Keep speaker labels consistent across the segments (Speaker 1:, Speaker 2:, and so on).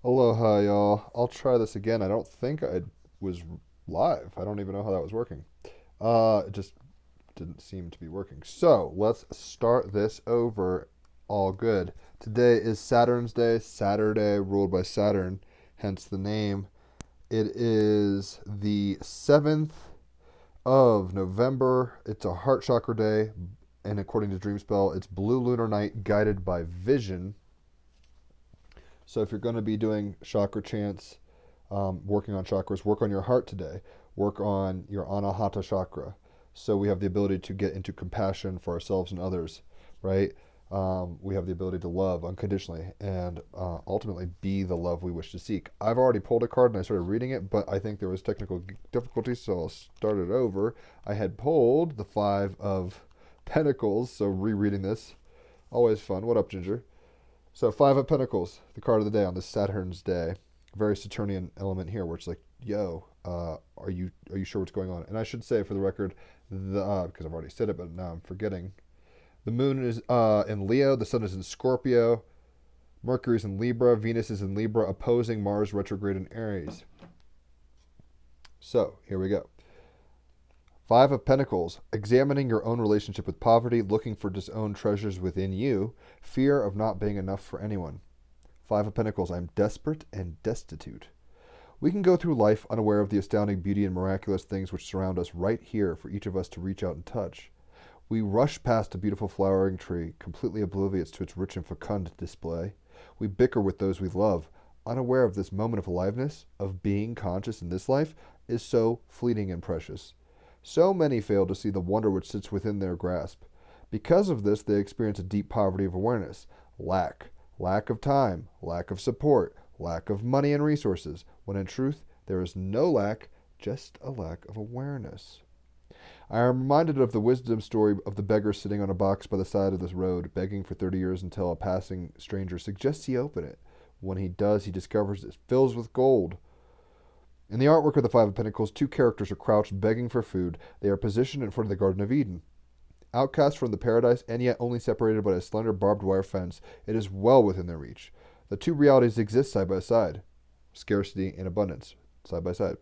Speaker 1: Aloha, y'all. I'll try this again. I don't think I was live. I don't even know how that was working. It just didn't seem to be working. So let's start this over. All good. Today is Saturn's Day, Saturday, ruled by Saturn, hence the name. It is the 7th of November. It's a heart chakra day, and according to Dreamspell, it's blue lunar night guided by vision. So if you're going to be doing chakra chants, working on chakras, work on your heart today. Work on your anahata chakra. So we have the ability to get into compassion for ourselves and others, right? We have the ability to love unconditionally and ultimately be the love we wish to seek. I've already pulled a card and I started reading it, but I think there was technical difficulties, so I'll start it over. I had pulled the Five of Pentacles, so rereading this, always fun. What up, Ginger? So Five of Pentacles, the card of the day on this Saturn's day. Very Saturnian element here, where it's like, yo, are you sure what's going on? And I should say for the record, because I've already said it, but now I'm forgetting. The moon is in Leo, the sun is in Scorpio, Mercury's in Libra, Venus is in Libra, opposing Mars retrograde in Aries. So here we go. Five of Pentacles, examining your own relationship with poverty, looking for disowned treasures within you, fear of not being enough for anyone. Five of Pentacles, I'm desperate and destitute. We can go through life unaware of the astounding beauty and miraculous things which surround us right here for each of us to reach out and touch. We rush past a beautiful flowering tree, completely oblivious to its rich and fecund display. We bicker with those we love, unaware of this moment of aliveness, of being conscious in this life, is so fleeting and precious. So many fail to see the wonder which sits within their grasp. Because of this, they experience a deep poverty of awareness, lack of time, lack of support, lack of money and resources, when in truth, there is no lack, just a lack of awareness. I am reminded of the wisdom story of the beggar sitting on a box by the side of this road, begging for 30 years until a passing stranger suggests he open it. When he does, he discovers it fills with gold. In the artwork of the Five of Pentacles, two characters are crouched begging for food. They are positioned in front of the Garden of Eden. Outcast from the paradise and yet only separated by a slender barbed wire fence, it is well within their reach. The two realities exist side by side. Scarcity and abundance, side by side.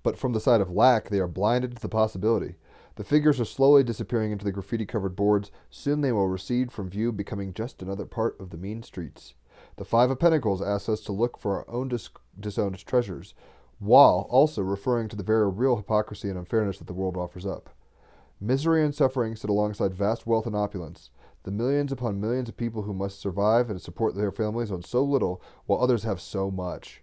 Speaker 1: But from the side of lack, they are blinded to the possibility. The figures are slowly disappearing into the graffiti-covered boards. Soon they will recede from view, becoming just another part of the mean streets. The Five of Pentacles asks us to look for our own disowned treasures, while also referring to the very real hypocrisy and unfairness that the world offers up. Misery and suffering sit alongside vast wealth and opulence. The millions upon millions of people who must survive and support their families on so little, while others have so much.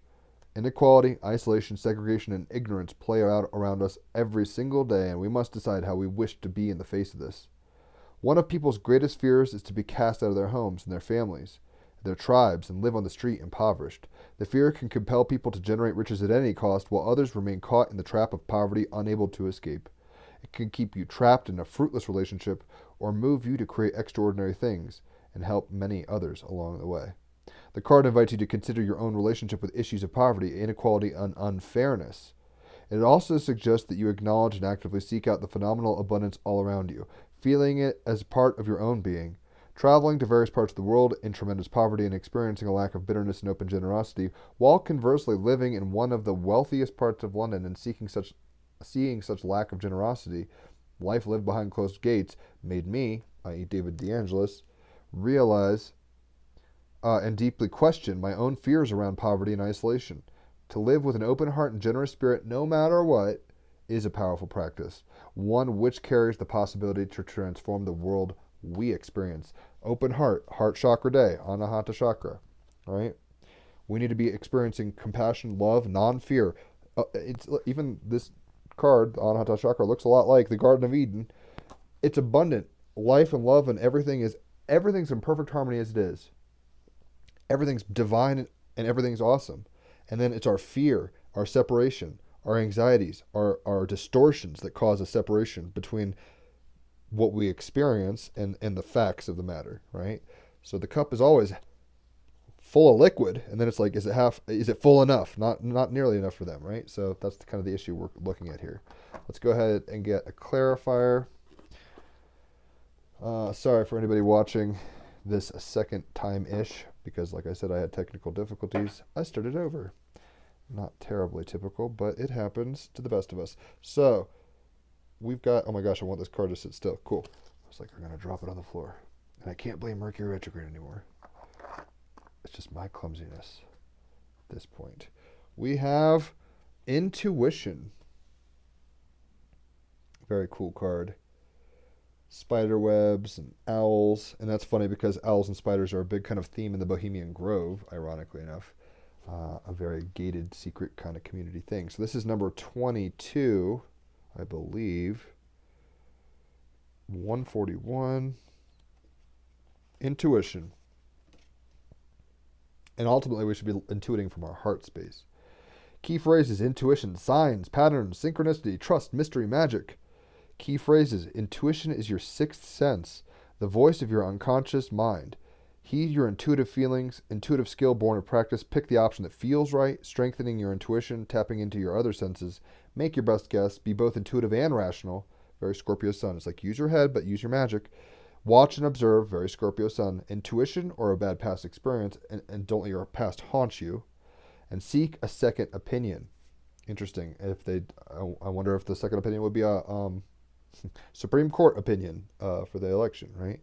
Speaker 1: Inequality, isolation, segregation, and ignorance play out around us every single day, and we must decide how we wish to be in the face of this. One of people's greatest fears is to be cast out of their homes and their families, their tribes, and live on the street impoverished. The fear can compel people to generate riches at any cost, while others remain caught in the trap of poverty, unable to escape. It can keep you trapped in a fruitless relationship or move you to create extraordinary things and help many others along the way. The card invites you to consider your own relationship with issues of poverty, inequality, and unfairness. It also suggests that you acknowledge and actively seek out the phenomenal abundance all around you, feeling it as part of your own being. Traveling to various parts of the world in tremendous poverty and experiencing a lack of bitterness and open generosity, while conversely living in one of the wealthiest parts of London and seeing such lack of generosity, life lived behind closed gates, made me, i.e. David DeAngelis, realize and deeply question my own fears around poverty and isolation. To live with an open heart and generous spirit, no matter what, is a powerful practice, one which carries the possibility to transform the world we experience. Open heart, heart chakra day, anahata chakra. All right, we need to be experiencing compassion, love, non-fear. It's even this card, the anahata chakra, looks a lot like the Garden of Eden. It's abundant. Life and love and everything's in perfect harmony as it is. Everything's divine and everything's awesome. And then it's our fear, our separation, our anxieties, our distortions that cause a separation between what we experience and the facts of the matter, right? So the cup is always full of liquid, and then it's like, is it full enough? Not nearly enough for them, right? So that's kind of the issue we're looking at here. Let's go ahead and get a clarifier. Sorry for anybody watching this a second time-ish. because, like I said, I had technical difficulties. I started over. Not terribly typical, but it happens to the best of us. So, we've got, oh my gosh, I want this card to sit still. Cool. I was like, I'm going to drop it on the floor. And I can't blame Mercury retrograde anymore. It's just my clumsiness at this point. We have Intuition. Very cool card. Spider webs and owls. And that's funny because owls and spiders are a big kind of theme in the Bohemian Grove, ironically enough. A very gated, secret kind of community thing. So this is number 22, I believe. 141. Intuition. And ultimately, we should be intuiting from our heart space. Key phrases: intuition, signs, patterns, synchronicity, trust, mystery, magic. Key phrases: intuition is your sixth sense, the voice of your unconscious mind. Heed your intuitive feelings, intuitive skill born of practice. Pick the option that feels right, strengthening your intuition, tapping into your other senses. Make your best guess. Be both intuitive and rational. Very Scorpio sun. It's like use your head, but use your magic. Watch and observe. Very Scorpio sun. Intuition or a bad past experience, and don't let your past haunt you. And seek a second opinion. Interesting. I wonder if the second opinion would be a Supreme Court opinion for the election, right?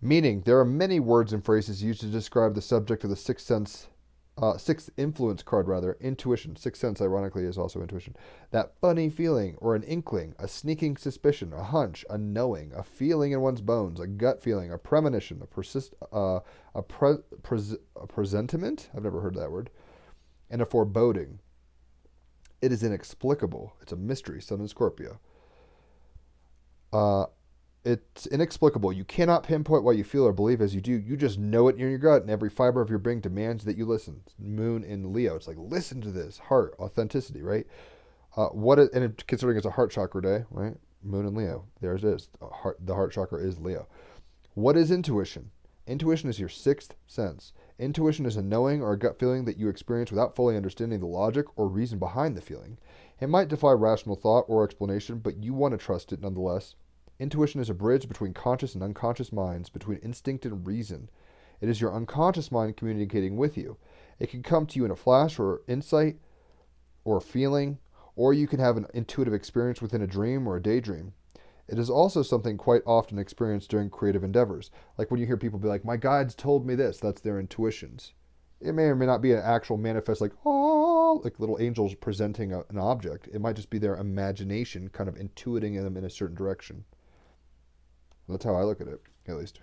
Speaker 1: Meaning, there are many words and phrases used to describe the subject of the sixth influence card, rather. Intuition. Sixth sense, ironically, is also intuition. That funny feeling or an inkling, a sneaking suspicion, a hunch, a knowing, a feeling in one's bones, a gut feeling, a premonition, a presentiment. I've never heard that word. And a foreboding. It is inexplicable. It's a mystery. Sun and Scorpio. It's inexplicable. You cannot pinpoint what you feel or believe as you do. You just know it in your gut, and every fiber of your being demands that you listen. Moon in Leo. It's like, listen to this. Heart, authenticity, right? Considering it's a heart chakra day, right? Moon in Leo. There it is. The heart chakra is Leo. What is intuition? Intuition is your sixth sense. Intuition is a knowing or a gut feeling that you experience without fully understanding the logic or reason behind the feeling. It might defy rational thought or explanation, but you want to trust it nonetheless. Intuition is a bridge between conscious and unconscious minds, between instinct and reason. It is your unconscious mind communicating with you. It can come to you in a flash or insight or a feeling, or you can have an intuitive experience within a dream or a daydream. It is also something quite often experienced during creative endeavors. Like when you hear people be like, my guides told me this, that's their intuitions. It may or may not be an actual manifest, like, oh, like little angels presenting an object. It might just be their imagination kind of intuiting them in a certain direction. That's how I look at it, at least.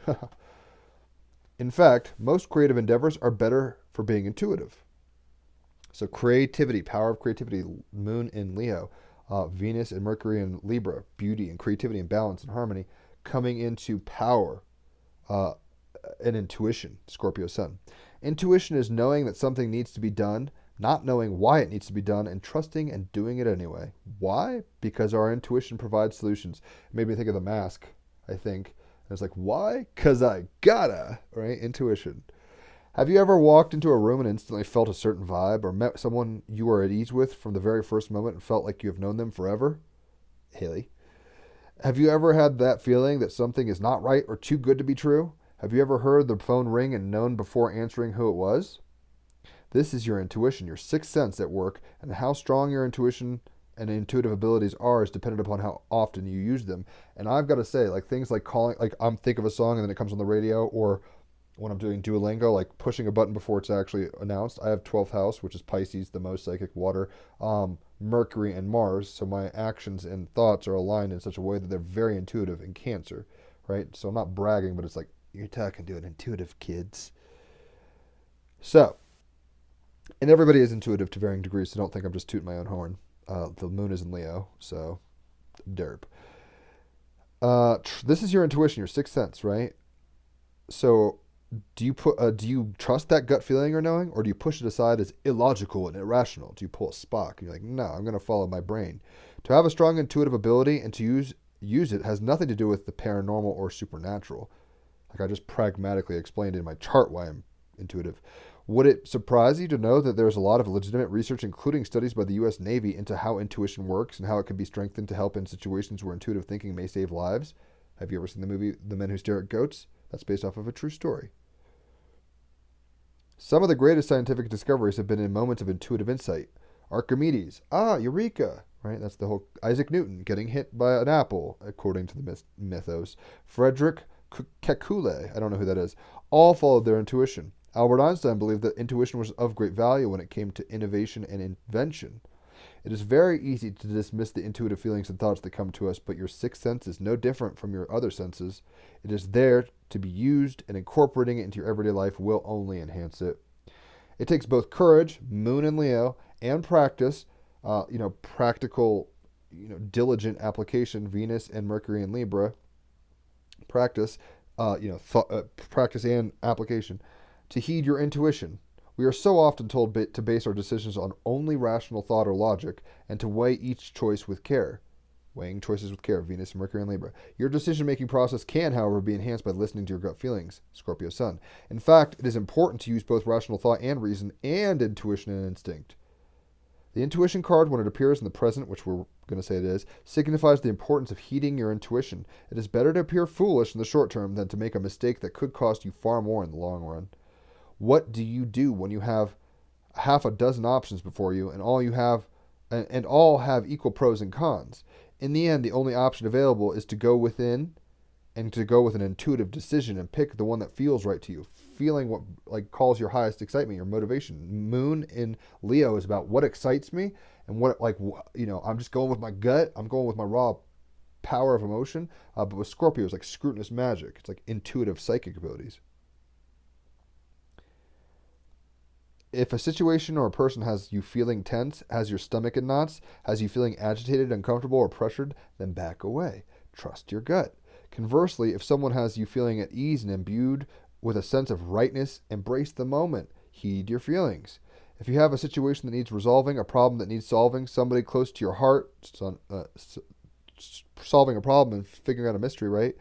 Speaker 1: In fact, most creative endeavors are better for being intuitive. So creativity, power of creativity, Moon in Leo, Venus and Mercury in Libra, beauty and creativity and balance and harmony, coming into power and intuition, Scorpio sun. Intuition is knowing that something needs to be done, not knowing why it needs to be done, and trusting and doing it anyway. Why? Because our intuition provides solutions. It made me think of The Mask, I think. And it's like, why? Because I gotta, right? Intuition. Have you ever walked into a room and instantly felt a certain vibe, or met someone you were at ease with from the very first moment and felt like you have known them forever? Haley. Have you ever had that feeling that something is not right or too good to be true? Have you ever heard the phone ring and known before answering who it was? This is your intuition, your sixth sense at work, and how strong your intuition and intuitive abilities are is dependent upon how often you use them. And I've got to say, like things like calling, like I'm think of a song and then it comes on the radio, or when I'm doing Duolingo, like pushing a button before it's actually announced. I have 12th house, which is Pisces, the most psychic water, Mercury and Mars. So my actions and thoughts are aligned in such a way that they're very intuitive in Cancer, right? So I'm not bragging, but it's like, you're talking to an intuitive, kids. So, and everybody is intuitive to varying degrees, so don't think I'm just tooting my own horn. The moon is in Leo, so derp. This is your intuition, your sixth sense, right? So, do you trust that gut feeling or knowing, or do you push it aside as illogical and irrational? Do you pull a Spock and you're like, no, I'm going to follow my brain? To have a strong intuitive ability and to use it has nothing to do with the paranormal or supernatural. Like I just pragmatically explained in my chart why I'm intuitive. Would it surprise you to know that there's a lot of legitimate research, including studies by the U.S. Navy, into how intuition works and how it can be strengthened to help in situations where intuitive thinking may save lives? Have you ever seen the movie The Men Who Stare at Goats? That's based off of a true story. Some of the greatest scientific discoveries have been in moments of intuitive insight. Archimedes, eureka, right? That's the whole Isaac Newton getting hit by an apple, according to the mythos. Frederick Kekule, I don't know who that is, all followed their intuition. Albert Einstein believed that intuition was of great value when it came to innovation and invention. It is very easy to dismiss the intuitive feelings and thoughts that come to us, but your sixth sense is no different from your other senses. It is there to be used, and incorporating it into your everyday life will only enhance it. It takes both courage, Moon and Leo, and practice, practical, diligent application, Venus and Mercury and Libra, practice, practice and application, to heed your intuition. We are so often told to base our decisions on only rational thought or logic, and to weigh each choice with care. Weighing choices with care, Venus, Mercury, and Libra. Your decision-making process can, however, be enhanced by listening to your gut feelings, Scorpio Sun. In fact, it is important to use both rational thought and reason and intuition and instinct. The intuition card, when it appears in the present, which we're going to say it is, signifies the importance of heeding your intuition. It is better to appear foolish in the short term than to make a mistake that could cost you far more in the long run. What do you do when you have half a dozen options before you and all have equal pros and cons? In the end, the only option available is to go within and to go with an intuitive decision and pick the one that feels right to you. Feeling what calls your highest excitement, your motivation. Moon in Leo is about what excites me and I'm just going with my gut. I'm going with my raw power of emotion. But with Scorpio, it's like scrutinous magic. It's like intuitive psychic abilities. If a situation or a person has you feeling tense, has your stomach in knots, has you feeling agitated, uncomfortable, or pressured, then back away. Trust your gut. Conversely, if someone has you feeling at ease and imbued with a sense of rightness, embrace the moment. Heed your feelings. If you have a situation that needs resolving, a problem that needs solving, somebody close to your heart, solving a problem and figuring out a mystery, right?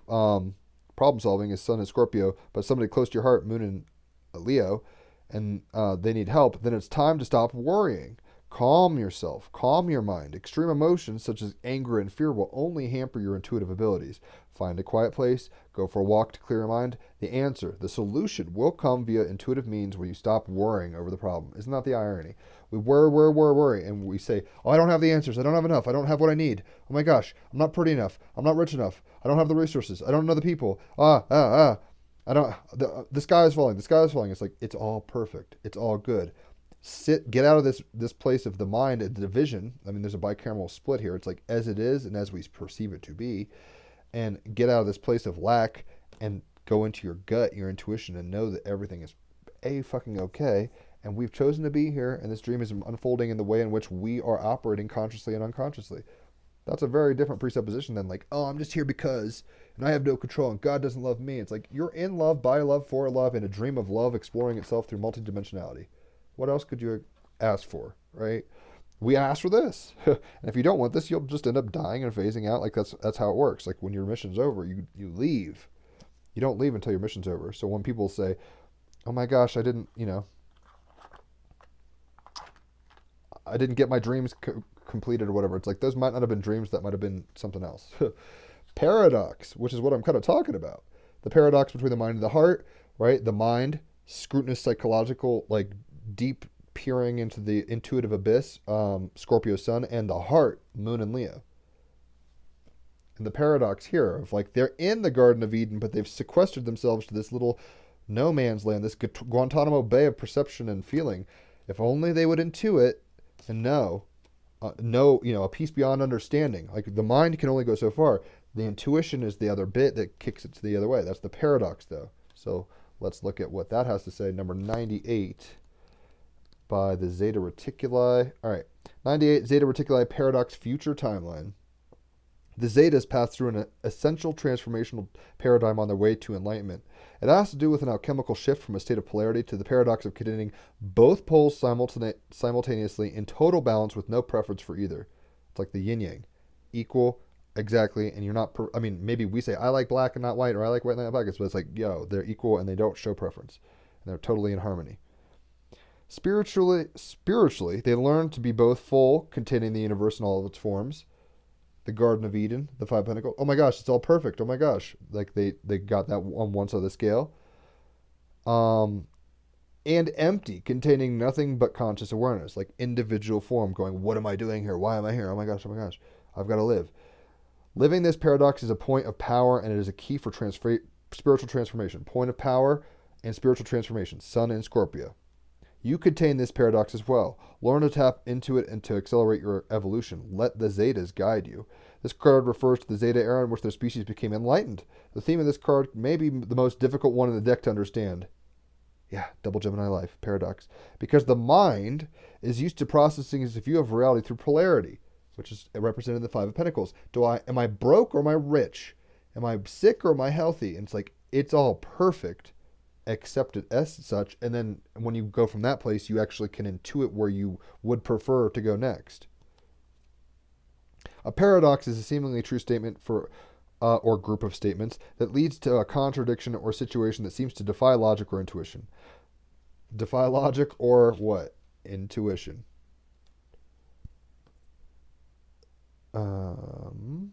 Speaker 1: Problem solving is Sun and Scorpio, but somebody close to your heart, Moon and Leo, and they need help, then it's time to stop worrying. Calm yourself. Calm your mind. Extreme emotions such as anger and fear will only hamper your intuitive abilities. Find a quiet place. Go for a walk to clear your mind. The answer, the solution, will come via intuitive means when you stop worrying over the problem. Isn't that the irony? We worry, and we say, oh, I don't have the answers. I don't have enough. I don't have what I need. Oh my gosh, I'm not pretty enough. I'm not rich enough. I don't have the resources. I don't know the people. The sky is falling. The sky is falling. It's like, it's all perfect. It's all good. Get out of this place of the mind and division. I mean, there's a bicameral split here. It's like as it is and as we perceive it to be, and get out of this place of lack and go into your gut, your intuition, and know that everything is fucking okay. And we've chosen to be here, and this dream is unfolding in the way in which we are operating consciously and unconsciously. That's a very different presupposition than like, oh, I'm just here because, and I have no control, and God doesn't love me. It's like you're in love, by love, for love, in a dream of love exploring itself through multidimensionality. What else could you ask for, right? We asked for this. And if you don't want this, you'll just end up dying and phasing out. Like that's how it works. Like when your mission's over, you leave. You don't leave until your mission's over. So when people say, oh my gosh, I didn't get my dreams completed or whatever. It's like those might not have been dreams. That might have been something else. Paradox, which is what I'm kind of talking about. The paradox between the mind and the heart, right? The mind, scrutinous psychological, like deep peering into the intuitive abyss, Scorpio Sun, and the heart, Moon and Leo. And the paradox here of like they're in the Garden of Eden, but they've sequestered themselves to this little no man's land, this Guantanamo Bay of perception and feeling. If only they would intuit and know, a piece beyond understanding. Like the mind can only go so far. The intuition is the other bit that kicks it to the other way. That's the paradox, though. So let's look at what that has to say. Number 98 by the Zeta Reticuli. All right, 98 Zeta Reticuli Paradox Future Timeline. The Zetas pass through an essential transformational paradigm on their way to enlightenment. It has to do with an alchemical shift from a state of polarity to the paradox of containing both poles simultaneously in total balance with no preference for either. It's like the yin-yang. Equal, exactly, and you're not... maybe we say, I like black and not white, or I like white and not black, but it's like, they're equal and they don't show preference. And they're totally in harmony. Spiritually, they learn to be both full, containing the universe in all of its forms. The Garden of Eden, the Five Pentacles. Oh my gosh, it's all perfect. Oh my gosh. Like they got that on one side of the scale. and empty, containing nothing but conscious awareness, like individual form, going, what am I doing here? Why am I here? Oh my gosh, I've got to live. Living this paradox is a point of power, and it is a key for spiritual transformation. Point of power and spiritual transformation, Sun and Scorpio. You contain this paradox as well. Learn to tap into it and to accelerate your evolution. Let the Zetas guide you. This card refers to the Zeta era in which their species became enlightened. The theme of this card may be the most difficult one in the deck to understand. Yeah, double Gemini life, paradox. Because the mind is used to processing as a view of reality through polarity, which is represented in the Five of Pentacles. Am I broke or am I rich? Am I sick or am I healthy? And it's like, it's all perfect, accepted as such. And then when you go from that place, you actually can intuit where you would prefer to go next. A paradox is a seemingly true statement or group of statements that leads to a contradiction or situation that seems to defy logic or intuition. Defy logic or what? Intuition. The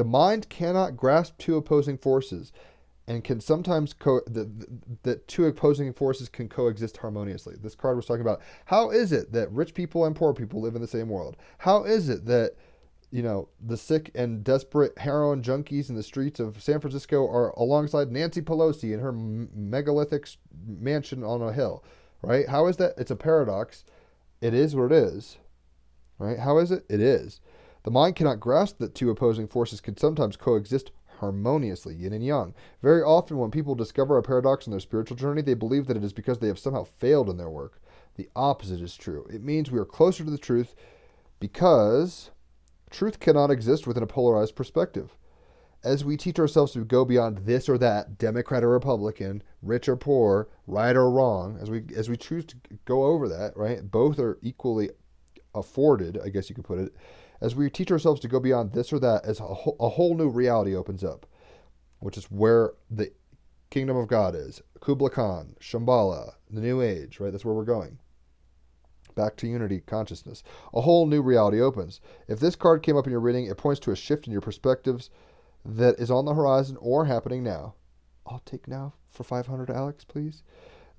Speaker 1: mind cannot grasp two opposing forces, and can sometimes that two opposing forces can coexist harmoniously. This card was talking about, how is it that rich people and poor people live in the same world? How is it that, the sick and desperate heroin junkies in the streets of San Francisco are alongside Nancy Pelosi in her megalithic mansion on a hill, right? How is that? It's a paradox. It is what it is, right? How is it? It is. The mind cannot grasp that two opposing forces can sometimes coexist harmoniously, yin and yang. Very often when people discover a paradox in their spiritual journey, they believe that it is because they have somehow failed in their work. The opposite is true. It means we are closer to the truth because truth cannot exist within a polarized perspective. As we teach ourselves to go beyond this or that, Democrat or Republican, rich or poor, right or wrong, as we choose to go over that, right? Both are equally afforded, I guess you could put it. As we teach ourselves to go beyond this or that, as a whole new reality opens up, which is where the kingdom of God is. Kubla Khan, Shambhala, the New Age, right? That's where we're going. Back to unity, consciousness. A whole new reality opens. If this card came up in your reading, it points to a shift in your perspectives that is on the horizon or happening now. I'll take now for 500, Alex, please.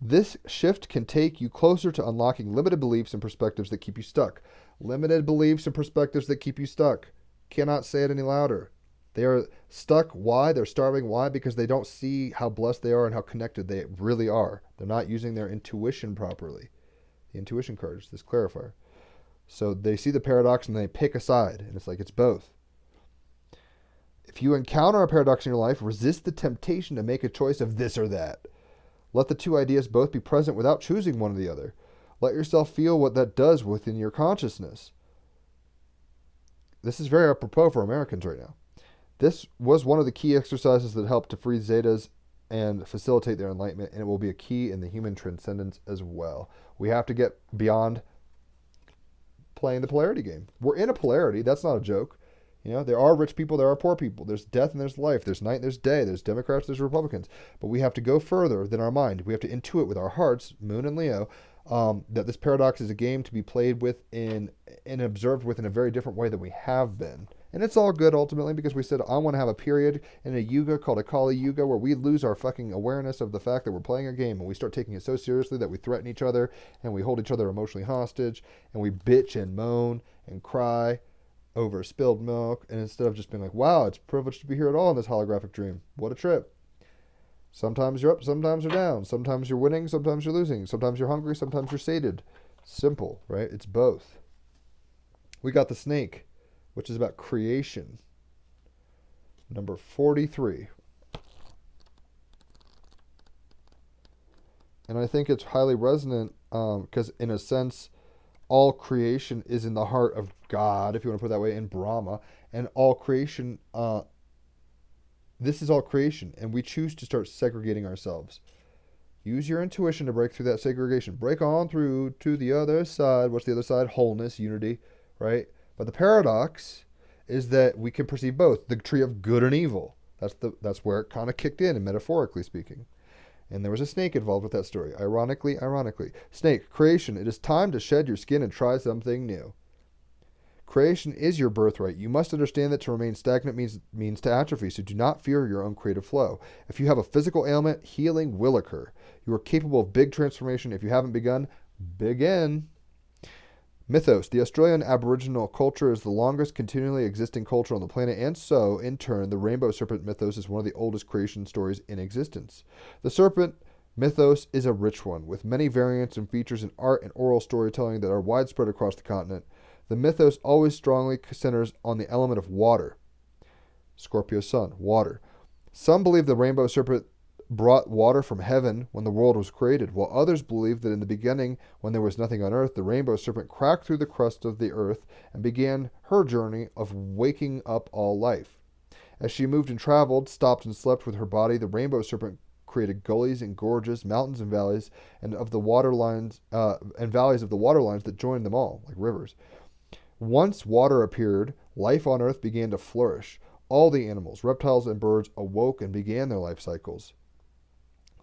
Speaker 1: This shift can take you closer to unlocking limited beliefs and perspectives that keep you stuck. Limited beliefs and perspectives that keep you stuck. Cannot say it any louder. They are stuck. Why? They're starving. Why? Because they don't see how blessed they are and how connected they really are. They're not using their intuition properly. The intuition card is this clarifier. So they see the paradox and they pick a side. And it's like, it's both. If you encounter a paradox in your life, resist the temptation to make a choice of this or that. Let the two ideas both be present without choosing one or the other. Let yourself feel what that does within your consciousness. This is very apropos for Americans right now. This was one of the key exercises that helped to free Zetas and facilitate their enlightenment, and it will be a key in the human transcendence as well. We have to get beyond playing the polarity game. We're in a polarity. That's not a joke. There are rich people, there are poor people. There's death and there's life. There's night and there's day. There's Democrats, there's Republicans. But we have to go further than our mind. We have to intuit with our hearts, Moon and Leo, that this paradox is a game to be played with and observed with in a very different way than we have been. And it's all good ultimately because we said, I want to have a period in a yuga called a Kali Yuga where we lose our fucking awareness of the fact that we're playing a game and we start taking it so seriously that we threaten each other and we hold each other emotionally hostage and we bitch and moan and cry over spilled milk. And instead of just being like, wow, it's a privilege to be here at all in this holographic dream. What a trip. Sometimes you're up, sometimes you're down. Sometimes you're winning, sometimes you're losing. Sometimes you're hungry, sometimes you're sated. Simple, right? It's both. We got the snake, which is about creation. Number 43. And I think it's highly resonant because in a sense, all creation is in the heart of God, if you want to put it that way, in Brahma. And all creation, this is all creation. And we choose to start segregating ourselves. Use your intuition to break through that segregation. Break on through to the other side. What's the other side? Wholeness, unity, right? But the paradox is that we can perceive both. The tree of good and evil. That's where it kind of kicked in, metaphorically speaking. And there was a snake involved with that story. Ironically. Snake, creation. It is time to shed your skin and try something new. Creation is your birthright. You must understand that to remain stagnant means to atrophy, so do not fear your own creative flow. If you have a physical ailment, healing will occur. You are capable of big transformation. If you haven't begun, begin. Mythos. The Australian Aboriginal culture is the longest continually existing culture on the planet, and so, in turn, the rainbow serpent mythos is one of the oldest creation stories in existence. The serpent mythos is a rich one, with many variants and features in art and oral storytelling that are widespread across the continent. The mythos always strongly centers on the element of water. Scorpio sun, water. Some believe the rainbow serpent brought water from heaven when the world was created, while others believe that in the beginning, when there was nothing on earth, the rainbow serpent cracked through the crust of the earth and began her journey of waking up all life. As she moved and traveled, stopped and slept with her body, the rainbow serpent created gullies and gorges, mountains and valleys, and of the water lines and valleys of the water lines that joined them all, like rivers. Once water appeared, life on earth began to flourish. All the animals, reptiles, and birds awoke and began their life cycles.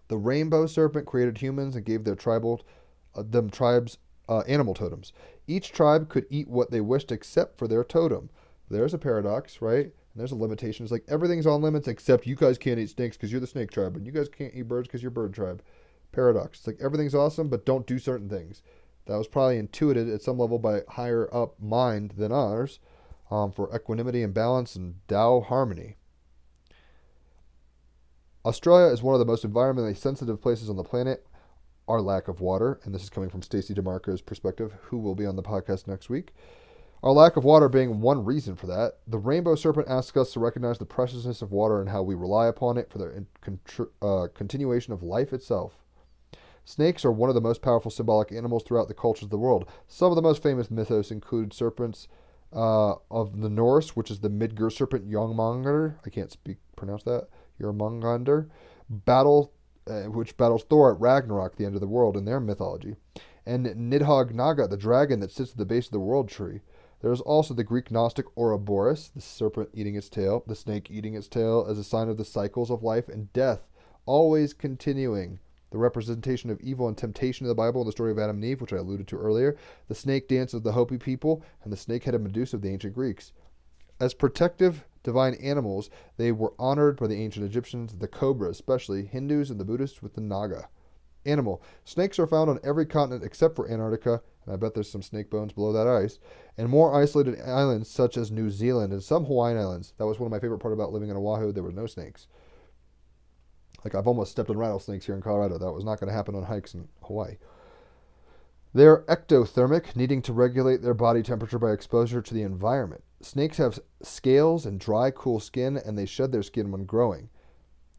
Speaker 1: The rainbow serpent created humans and gave their tribes animal totems. Each tribe could eat what they wished except for their totem. There's a paradox, right? And there's a limitation. It's like everything's on limits except you guys can't eat snakes because you're the snake tribe, and you guys can't eat birds because you're bird tribe. Paradox. It's like everything's awesome, but don't do certain things. That was probably intuited at some level by higher up mind than ours, for equanimity and balance and Tao harmony. Australia is one of the most environmentally sensitive places on the planet. Our lack of water, and this is coming from Stacey DeMarco's perspective, who will be on the podcast next week. Our lack of water being one reason for that. The rainbow serpent asks us to recognize the preciousness of water and how we rely upon it for the continuation of life itself. Snakes are one of the most powerful symbolic animals throughout the cultures of the world. Some of the most famous mythos include serpents of the Norse, which is the Midgard serpent Jormungandr. I can't pronounce that. Jormungandr, which battles Thor at Ragnarok, the end of the world, in their mythology, and Nidhogg Naga, the dragon that sits at the base of the world tree. There is also the Greek Gnostic Ouroboros, the serpent eating its tail, the snake eating its tail as a sign of the cycles of life and death, always continuing. The representation of evil and temptation in the Bible, in the story of Adam and Eve, which I alluded to earlier, the snake dance of the Hopi people, and the snake-headed Medusa of the ancient Greeks. As protective divine animals, they were honored by the ancient Egyptians, the cobra especially, Hindus, and the Buddhists with the naga. Animal. Snakes are found on every continent except for Antarctica, and I bet there's some snake bones below that ice, and more isolated islands such as New Zealand and some Hawaiian islands. That was one of my favorite parts about living in Oahu. There were no snakes. Like, I've almost stepped on rattlesnakes here in Colorado. That was not going to happen on hikes in Hawaii. They're ectothermic, needing to regulate their body temperature by exposure to the environment. Snakes have scales and dry, cool skin, and they shed their skin when growing.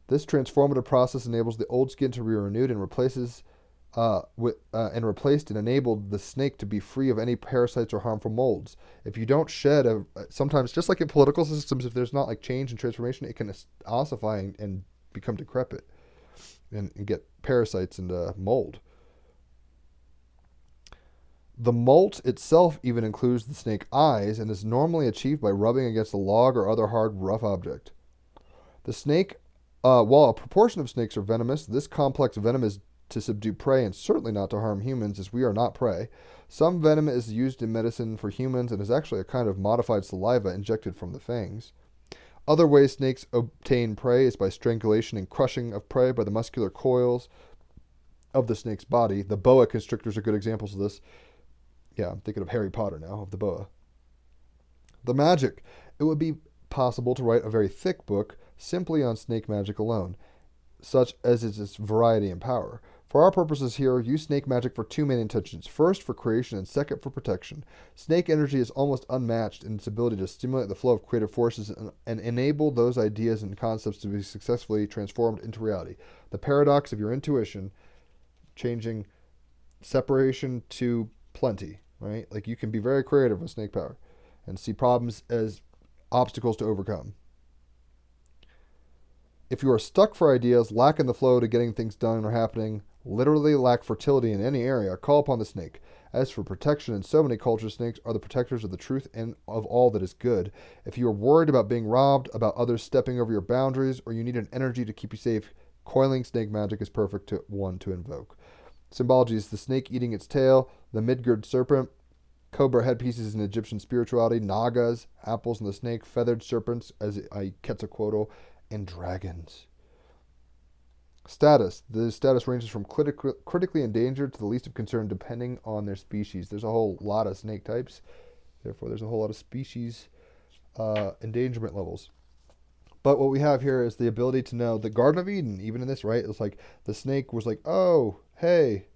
Speaker 1: This transformative process enables the old skin to be renewed and replaced and enabled the snake to be free of any parasites or harmful molds. If you don't shed, sometimes just like in political systems, if there's not like change and transformation, it can ossify and become decrepit and get parasites and mold. The molt itself even includes the snake eyes and is normally achieved by rubbing against a log or other hard, rough object. The snake, while a proportion of snakes are venomous, this complex venom is to subdue prey and certainly not to harm humans, as we are not prey. Some venom is used in medicine for humans and is actually a kind of modified saliva injected from the fangs. Other ways snakes obtain prey is by strangulation and crushing of prey by the muscular coils of the snake's body. The boa constrictors are good examples of this. Yeah, I'm thinking of Harry Potter now, of the boa. The magic. It would be possible to write a very thick book simply on snake magic alone, such as is its variety and power. For our purposes here, use snake magic for two main intentions. First, for creation, and second, for protection. Snake energy is almost unmatched in its ability to stimulate the flow of creative forces and enable those ideas and concepts to be successfully transformed into reality. The paradox of your intuition, changing separation to plenty, right? Like, you can be very creative with snake power and see problems as obstacles to overcome. If you are stuck for ideas, lack in the flow to getting things done or happening, literally lack fertility in any area, call upon the snake. As for protection, in so many cultures, snakes are the protectors of the truth and of all that is good. If you are worried about being robbed, about others stepping over your boundaries, or you need an energy to keep you safe, coiling snake magic is perfect one to invoke. Symbology is the snake eating its tail, the Midgard serpent, cobra headpieces in Egyptian spirituality, nagas, apples in the snake, feathered serpents as a Quetzalcoatl, and dragons. Status. The status ranges from critically endangered to the least of concern depending on their species. There's a whole lot of snake types. Therefore, there's a whole lot of species endangerment levels. But what we have here is the ability to know the Garden of Eden, even in this, right? It's like the snake was like, oh, hey,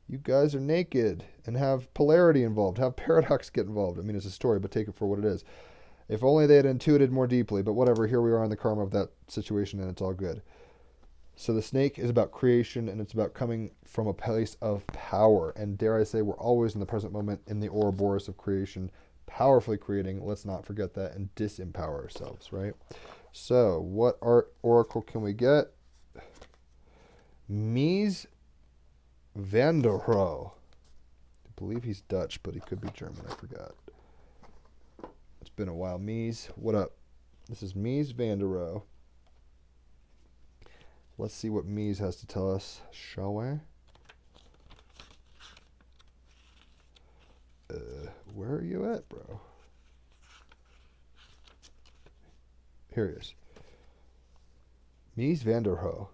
Speaker 1: you guys are naked and have polarity involved, have paradox get involved. I mean, it's a story, but take it for what it is. If only they had intuited more deeply, but whatever, here we are in the karma of that situation and it's all good. So the snake is about creation and it's about coming from a place of power. And dare I say, we're always in the present moment in the Ouroboros of creation, powerfully creating. Let's not forget that and disempower ourselves, right? So what oracle can we get? Mies van der Rohe. I believe he's Dutch, but he could be German. I forgot. It's been a while. Mies, what up? This is Mies van der Rohe. Let's see what Mies has to tell us, shall we? Where are you at, bro? Here he is. Mies van der Rohe.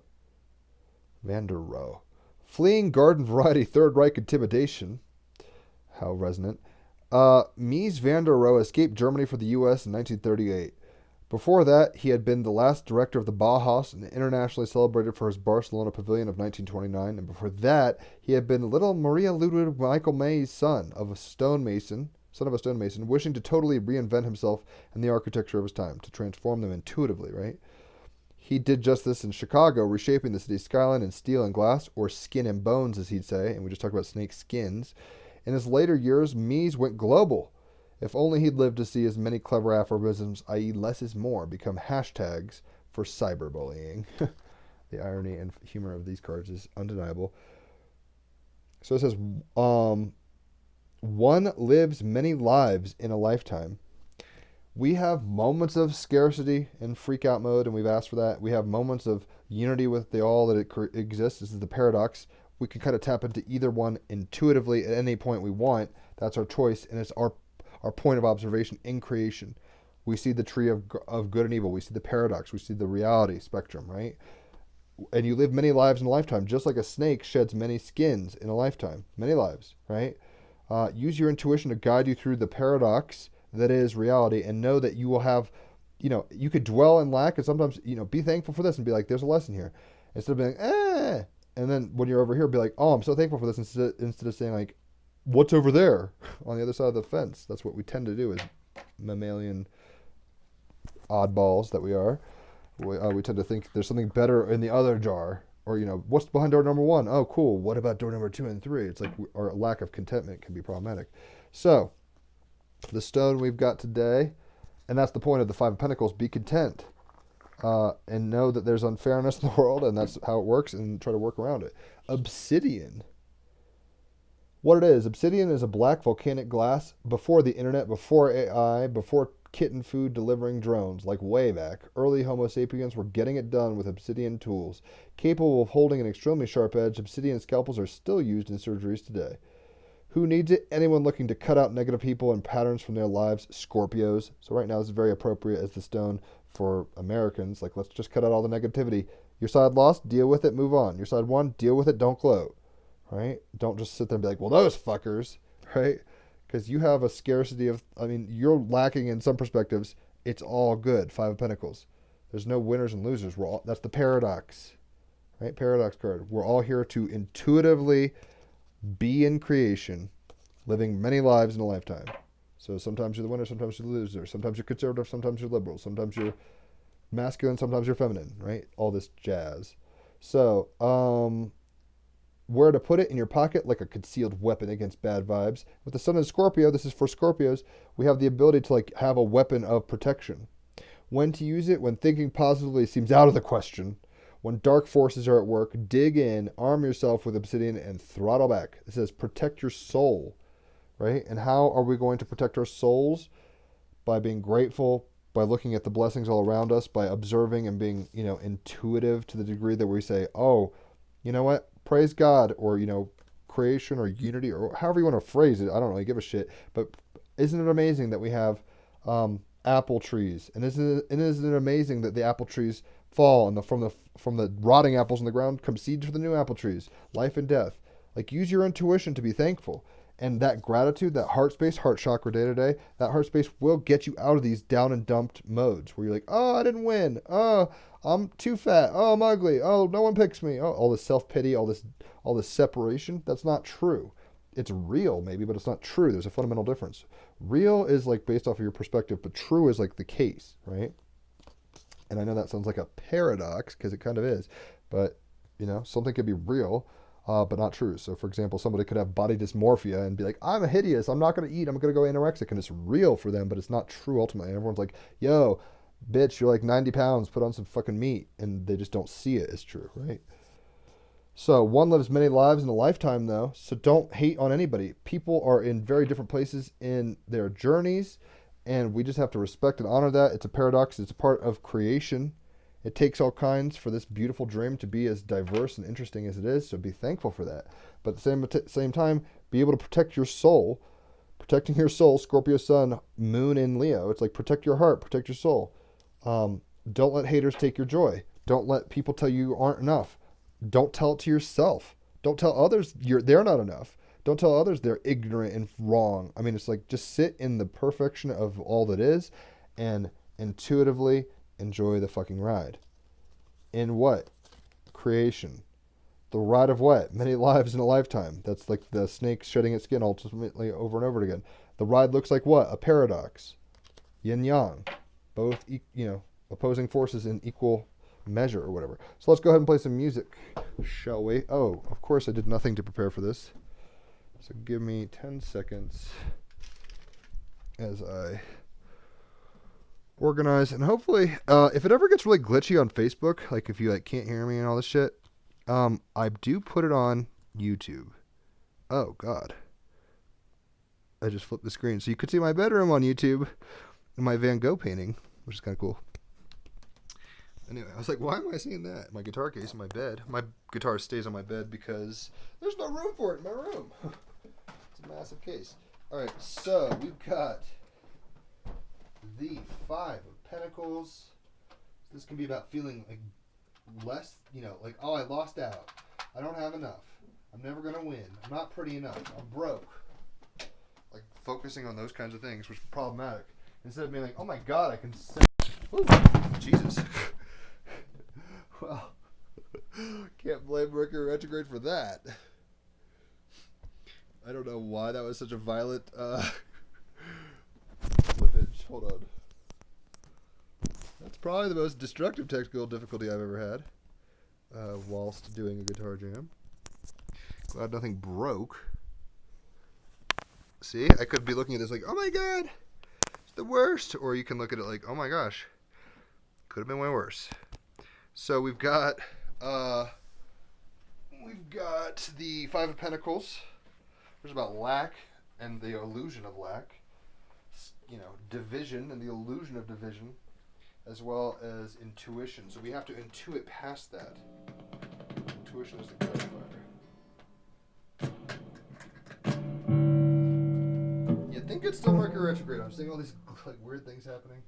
Speaker 1: Van der Rohe. Fleeing garden variety Third Reich intimidation. How resonant. Mies van der Rohe escaped Germany for the U.S. in 1938. Before that, he had been the last director of the Bauhaus and internationally celebrated for his Barcelona pavilion of 1929. And before that, he had been little Maria Ludwig Michael May's son of a stonemason, wishing to totally reinvent himself and the architecture of his time, to transform them intuitively, right? He did just this in Chicago, reshaping the city's skyline in steel and glass, or skin and bones, as he'd say, and we just talked about snake skins. In his later years, Mies went global. If only he'd lived to see as many clever aphorisms, i.e. less is more, become hashtags for cyberbullying. The irony and humor of these cards is undeniable. So it says, one lives many lives in a lifetime. We have moments of scarcity and freak out mode, and we've asked for that. We have moments of unity with the all that it exists. This is the paradox. We can kind of tap into either one intuitively at any point we want. That's our choice, and it's our point of observation in creation. We see the tree of good and evil. We see the paradox. We see the reality spectrum, right? And you live many lives in a lifetime, just like a snake sheds many skins in a lifetime. Many lives, right? Use your intuition to guide you through the paradox that is reality, and know that you will have, you could dwell in lack and sometimes, be thankful for this and be like, there's a lesson here. Instead of being, and then when you're over here, be like, oh, I'm so thankful for this, instead of saying like, what's over there on the other side of the fence? That's what we tend to do as mammalian oddballs that we are. We tend to think there's something better in the other jar, or what's behind door number 1? Oh, cool. What about door number 2 and 3? It's like our lack of contentment can be problematic. So the stone we've got today, and that's the point of the Five of Pentacles: be content, and know that there's unfairness in the world, and that's how it works, and try to work around it. Obsidian. What it is, obsidian is a black volcanic glass before the internet, before AI, before kitten food delivering drones, like way back. Early Homo sapiens were getting it done with obsidian tools. Capable of holding an extremely sharp edge, obsidian scalpels are still used in surgeries today. Who needs it? Anyone looking to cut out negative people and patterns from their lives. Scorpios. So right now this is very appropriate as the stone for Americans. Like, let's just cut out all the negativity. Your side lost, deal with it, move on. Your side won, deal with it, don't gloat. Right? Don't just sit there and be like, well, those fuckers, right? Because you have a scarcity of, you're lacking in some perspectives. It's all good. Five of Pentacles. There's no winners and losers. That's the paradox, right? Paradox card. We're all here to intuitively be in creation, living many lives in a lifetime. So sometimes you're the winner, sometimes you're the loser. Sometimes you're conservative, sometimes you're liberal. Sometimes you're masculine, sometimes you're feminine, right? All this jazz. So, where to put it in your pocket like a concealed weapon against bad vibes. With the sun in Scorpio, this is for Scorpios, we have the ability to have a weapon of protection. When to use it? When thinking positively seems out of the question. When dark forces are at work, dig in, arm yourself with obsidian, and throttle back. It says protect your soul, right? And how are we going to protect our souls? By being grateful, by looking at the blessings all around us, by observing and being, intuitive to the degree that we say, oh, you know what? Praise God, or, creation or unity, or however you want to phrase it. I don't really give a shit. But isn't it amazing that we have apple trees? And isn't it amazing that the apple trees fall, and from the rotting apples on the ground come seeds for the new apple trees. Life and death. Like, use your intuition to be thankful. And that gratitude, that heart space, heart chakra day to day, that heart space will get you out of these down and dumped modes where you're like, oh, I didn't win. Oh, I'm too fat. Oh, I'm ugly. Oh, no one picks me. Oh, all this self-pity, all this separation. That's not true. It's real maybe, but it's not true. There's a fundamental difference. Real is like based off of your perspective, but true is like the case, right? And I know that sounds like a paradox because it kind of is, but something could be real, but not true. So, for example, somebody could have body dysmorphia and be like, I'm hideous. I'm not going to eat. I'm going to go anorexic. And it's real for them, but it's not true ultimately. And everyone's like, yo, bitch, you're like 90 pounds. Put on some fucking meat. And they just don't see it as true, right? So, one lives many lives in a lifetime, though. So, don't hate on anybody. People are in very different places in their journeys, and we just have to respect and honor that. It's a paradox. It's a part of creation. It takes all kinds for this beautiful dream to be as diverse and interesting as it is, so be thankful for that. But at the same time, be able to protect your soul. Protecting your soul, Scorpio sun, moon in Leo. It's like protect your heart, protect your soul. Don't let haters take your joy. Don't let people tell you aren't enough. Don't tell it to yourself. Don't tell others they're not enough. Don't tell others they're ignorant and wrong. I mean, it's like just sit in the perfection of all that is and intuitively enjoy the fucking ride. In what? Creation. The ride of what? Many lives in a lifetime. That's like the snake shedding its skin ultimately over and over again. The ride looks like what? A paradox. Yin yang. Both, opposing forces in equal measure or whatever. So let's go ahead and play some music, shall we? Oh, of course I did nothing to prepare for this. So give me 10 seconds as I organize, and hopefully if it ever gets really glitchy on Facebook, like if you can't hear me and all this shit, I do put it on YouTube. Oh god, I just flipped the screen so you could see my bedroom on YouTube and my Van Gogh painting, which is kind of cool. Anyway, I was like, why am I seeing that? My guitar case in my bed. My guitar stays on my bed because there's no room for it in my room. It's a massive case. Alright, so we've got the Five of Pentacles. This can be about feeling like less, like, oh, I lost out. I don't have enough. I'm never going to win. I'm not pretty enough. I'm broke. Like, focusing on those kinds of things, which is problematic. Instead of being like, oh my god, I can sense. Ooh, Jesus. Well, can't blame Mercury retrograde for that. I don't know why that was such a violent, flippage. Hold on. That's probably the most destructive technical difficulty I've ever had whilst doing a guitar jam. Glad nothing broke. See, I could be looking at this like, oh my god, it's the worst. Or you can look at it like, oh my gosh, could have been way worse. So we've got the Five of Pentacles. There's about lack and the illusion of lack. Division and the illusion of division, as well as intuition. So we have to intuit past that. Intuition is the clarifier. You'd think it's still Mercury retrograde. I'm seeing all these weird things happening.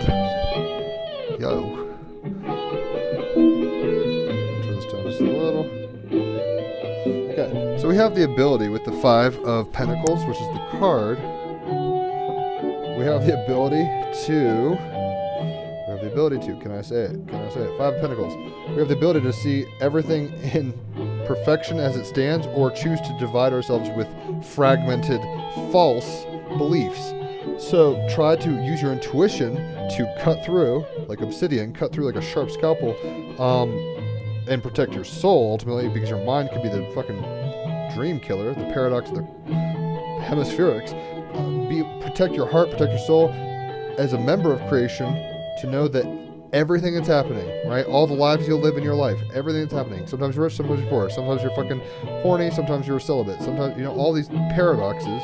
Speaker 1: loud. Yo. Turn this down just a little. Okay, so we have the ability with the 5 of Pentacles, which is the card. We have the ability to... Can I say it? 5 of Pentacles. We have the ability to see everything in perfection as it stands, or choose to divide ourselves with fragmented, false beliefs. So try to use your intuition to cut through, like obsidian, cut through like a sharp scalpel, and protect your soul, ultimately, because your mind could be the fucking dream killer, the paradox of the hemispherics. Protect your heart, protect your soul as a member of creation, to know that everything that's happening, right? All the lives you'll live in your life, everything that's happening. Sometimes you're rich, sometimes you're poor. Sometimes you're fucking horny, sometimes you're celibate. Sometimes, all these paradoxes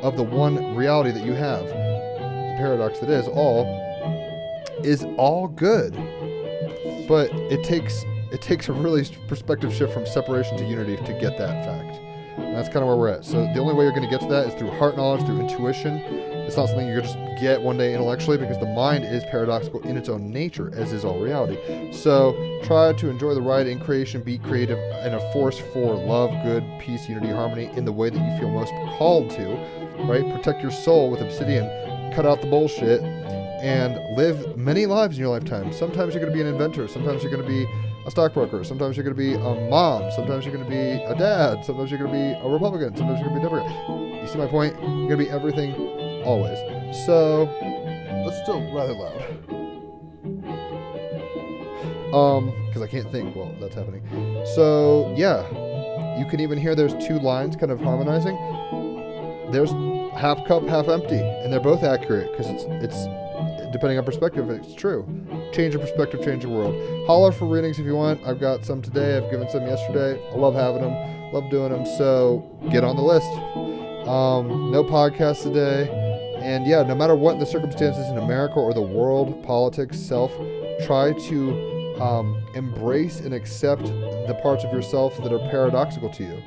Speaker 1: of the one reality that you have. The paradox that is all good. But it takes a really perspective shift from separation to unity to get that fact. And that's kind of where we're at. So the only way you're going to get to that is through heart knowledge, through intuition. It's not something you're going to just get one day intellectually, because the mind is paradoxical in its own nature, as is all reality. So try to enjoy the ride in creation, be creative, and a force for love, good, peace, unity, harmony in the way that you feel most called to, right? Protect your soul with obsidian, cut out the bullshit, and live many lives in your lifetime. Sometimes you're going to be an inventor. Sometimes you're going to be a stockbroker. Sometimes you're going to be a mom. Sometimes you're going to be a dad. Sometimes you're going to be a Republican. Sometimes you're going to be a Democrat. You see my point? You're going to be everything, always. So, that's still rather loud. Because I can't think while that's happening. So, yeah. You can even hear there's 2 lines kind of harmonizing. There's half cup, half empty. And they're both accurate, because it's depending on perspective, it's true. Change your perspective, change your world. Holler for readings if you want. I've got some today. I've given some yesterday. I love having them. Love doing them. So get on the list. No podcast today. And yeah, no matter what the circumstances in America or the world, politics, self, try to embrace and accept the parts of yourself that are paradoxical to you.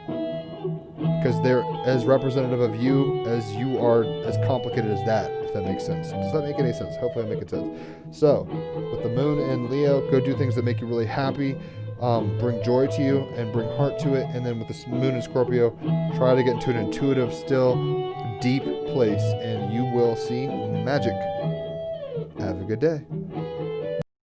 Speaker 1: Because they're as representative of you as you are, as complicated as that, if that makes sense. Does that make any sense? Hopefully I'm making sense. So, with the moon in Leo, go do things that make you really happy, bring joy to you, and bring heart to it. And then with the moon in Scorpio, try to get into an intuitive, still, deep place, and you will see magic. Have a good day.